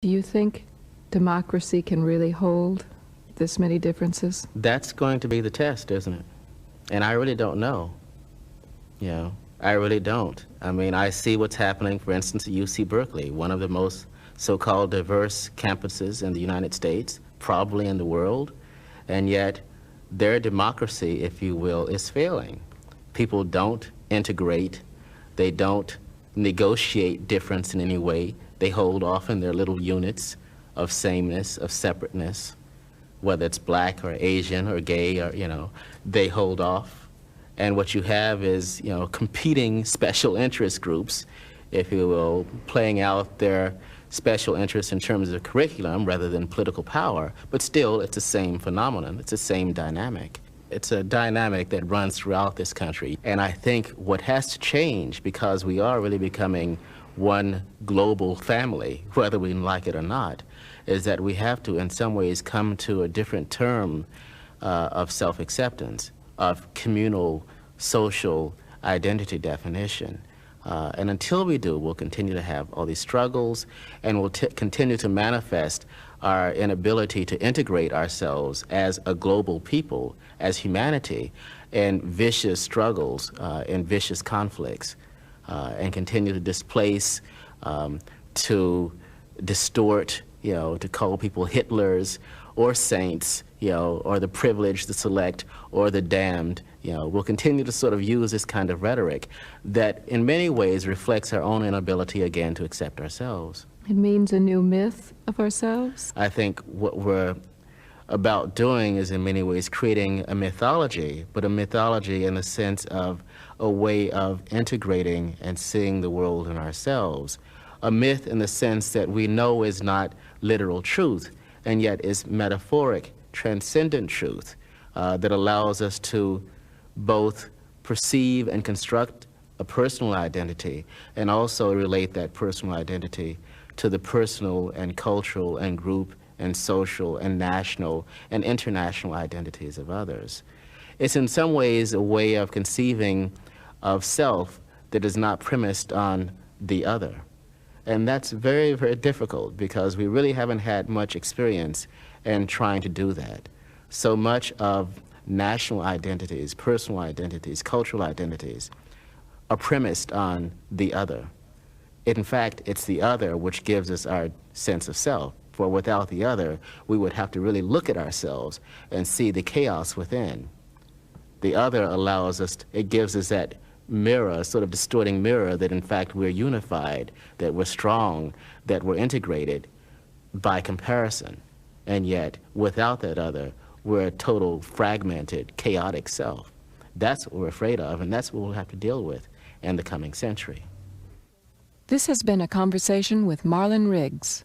Do you think democracy can really hold this many differences? That's going to be the test, isn't it? And I really don't know. You know, I really don't. I mean, I see what's happening, for instance, at UC Berkeley, one of the most so-called diverse campuses in the United States, probably in the world, and yet their democracy, if you will, is failing. People don't integrate. They don't negotiate difference in any way. They hold off in their little units of sameness, of separateness, whether it's black or Asian or gay or, you know, they hold off. And what you have is, you know, competing special interest groups, if you will, playing out their special interests in terms of curriculum rather than political power, but still it's the same phenomenon, it's the same dynamic. It's a dynamic that runs throughout this country. And I think what has to change, because we are really becoming one global family, whether we like it or not, is that we have to, in some ways, come to a different term of self-acceptance, of communal, social identity definition. And until we do, we'll continue to have all these struggles, and we'll continue to manifest our inability to integrate ourselves as a global people, as humanity, in vicious struggles, in vicious conflicts, and continue to displace, to distort, you know, to call people Hitlers or saints, you know, or the privileged, the select, or the damned. You know, we'll continue to sort of use this kind of rhetoric that in many ways reflects our own inability again to accept ourselves. It means a new myth of ourselves? I think what we're about doing is in many ways creating a mythology, but a mythology in the sense of a way of integrating and seeing the world in ourselves. A myth in the sense that we know is not literal truth, and yet is metaphoric, transcendent truth that allows us to both perceive and construct a personal identity and also relate that personal identity to the personal and cultural and group and social and national and international identities of others. It's in some ways a way of conceiving of self that is not premised on the other. And that's very, very difficult because we really haven't had much experience in trying to do that. So much of national identities, personal identities, cultural identities are premised on the other. In fact, it's the other which gives us our sense of self. For without the other, we would have to really look at ourselves and see the chaos within. The other allows us, it gives us that mirror, sort of distorting mirror, that in fact we're unified, that we're strong, that we're integrated by comparison. And yet, without that other, we're a total fragmented, chaotic self. That's what we're afraid of, and that's what we'll have to deal with in the coming century. This has been a conversation with Marlon Riggs.